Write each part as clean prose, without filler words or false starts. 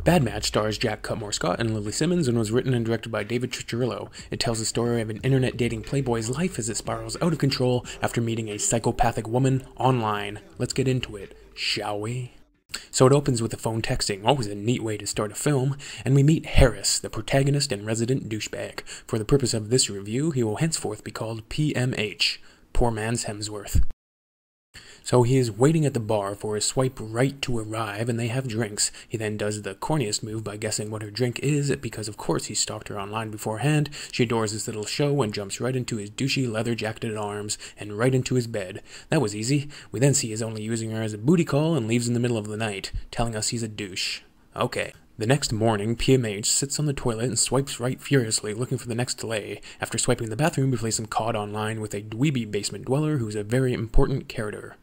Bad Match stars Jack Cutmore Scott and Lily Simmons and was written and directed by David Ciccirillo. It tells the story of an internet dating playboy's life as it spirals out of control after meeting a psychopathic woman online. Let's get into it, shall we? So it opens with a phone texting, always a neat way to start a film, and we meet Harris, the protagonist and resident douchebag. For the purpose of this review, he will henceforth be called PMH, Poor Man's Hemsworth. So he is waiting at the bar for his swipe right to arrive, and they have drinks. He then does the corniest move by guessing what her drink is, because of course he stalked her online beforehand. She adores this little show and jumps right into his douchey leather-jacketed arms and right into his bed. That was easy. We then see he's only using her as a booty call and leaves in the middle of the night, telling us he's a douche. Okay. The next morning, PMH sits on the toilet and swipes right furiously, looking for the next delay. After swiping the bathroom, we play some COD online with a dweeby basement dweller who's a very important character.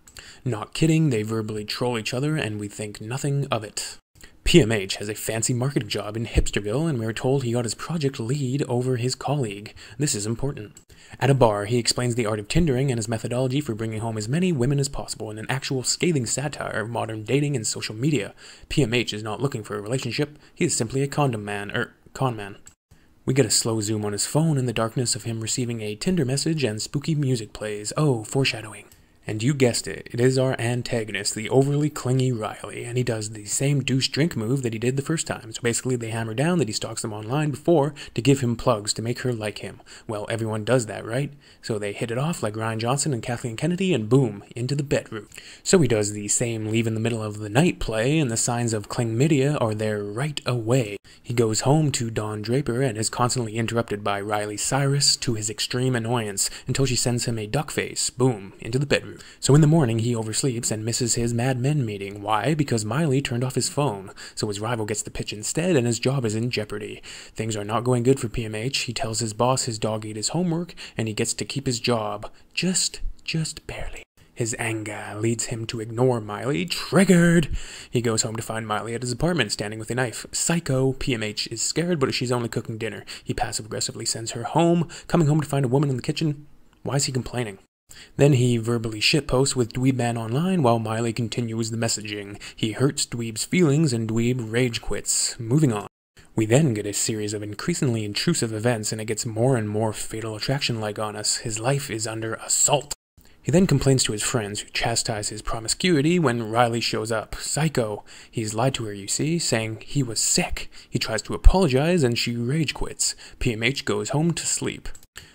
Not kidding, they verbally troll each other, and we think nothing of it. PMH has a fancy marketing job in Hipsterville, and we're told he got his project lead over his colleague. This is important. At a bar, he explains the art of Tindering and his methodology for bringing home as many women as possible in an actual scathing satire of modern dating and social media. PMH is not looking for a relationship, he is simply a con man. We get a slow zoom on his phone in the darkness of him receiving a Tinder message and spooky music plays. Oh, foreshadowing. And you guessed it, it is our antagonist, the overly clingy Riley, and he does the same douche drink move that he did the first time. So basically they hammer down that he stalks them online before to give him plugs to make her like him. Well, everyone does that, right? So they hit it off like Ryan Johnson and Kathleen Kennedy, and boom, into the bedroom. So he does the same leave in the middle of the night play, and the signs of clingmidia are there right away. He goes home to Dawn Draper and is constantly interrupted by Riley Cyrus to his extreme annoyance until she sends him a duck face, boom, into the bedroom. So in the morning, he oversleeps and misses his Mad Men meeting. Why? Because Miley turned off his phone. So his rival gets the pitch instead, and his job is in jeopardy. Things are not going good for PMH. He tells his boss his dog ate his homework, and he gets to keep his job. Just barely. His anger leads him to ignore Miley. Triggered! He goes home to find Miley at his apartment, standing with a knife. Psycho. PMH is scared, but she's only cooking dinner. He passive-aggressively sends her home. Coming home to find a woman in the kitchen. Why is he complaining? Then he verbally shitposts with Dweebman online while Miley continues the messaging. He hurts Dweeb's feelings and Dweeb rage quits. Moving on. We then get a series of increasingly intrusive events, and it gets more and more Fatal Attraction-like on us. His life is under assault. He then complains to his friends, who chastise his promiscuity when Riley shows up. Psycho. He's lied to her, you see, saying he was sick. He tries to apologize and she rage quits. PMH goes home to sleep.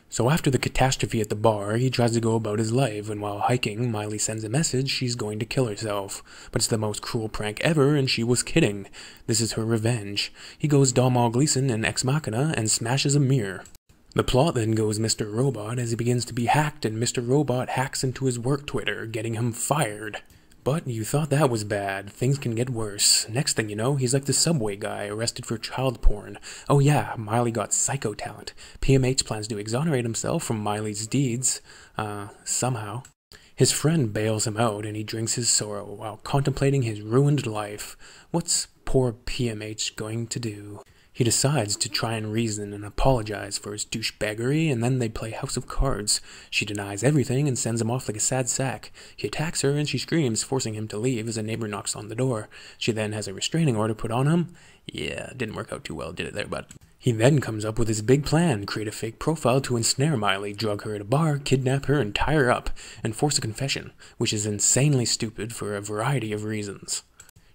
So after the catastrophe at the bar, he tries to go about his life, and while hiking, Miley sends a message she's going to kill herself. But it's the most cruel prank ever, and she was kidding. This is her revenge. He goes Domhnall Gleeson in Ex Machina and smashes a mirror. The plot then goes Mr. Robot as he begins to be hacked, and Mr. Robot hacks into his work Twitter, getting him fired. But you thought that was bad. Things can get worse. Next thing you know, he's like the Subway guy, arrested for child porn. Oh yeah, Miley got psycho talent. PMH plans to exonerate himself from Miley's deeds, somehow. His friend bails him out, and he drinks his sorrow while contemplating his ruined life. What's poor PMH going to do? He decides to try and reason and apologize for his douchebaggery, and then they play House of Cards. She denies everything and sends him off like a sad sack. He attacks her and she screams, forcing him to leave as a neighbor knocks on the door. She then has a restraining order put on him. Yeah, didn't work out too well, did it there, bud? He then comes up with his big plan, create a fake profile to ensnare Miley, drug her at a bar, kidnap her and tie her up, and force a confession, which is insanely stupid for a variety of reasons.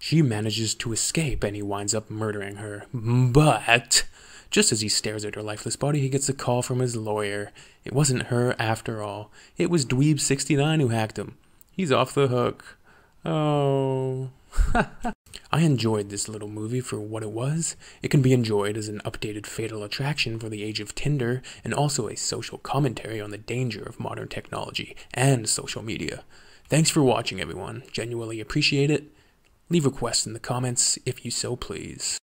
She manages to escape, and he winds up murdering her. But just as he stares at her lifeless body, he gets a call from his lawyer. It wasn't her after all. It was Dweeb69 who hacked him. He's off the hook. Oh. I enjoyed this little movie for what it was. It can be enjoyed as an updated Fatal Attraction for the age of Tinder, and also a social commentary on the danger of modern technology and social media. Thanks for watching, everyone. Genuinely appreciate it. Leave requests in the comments if you so please.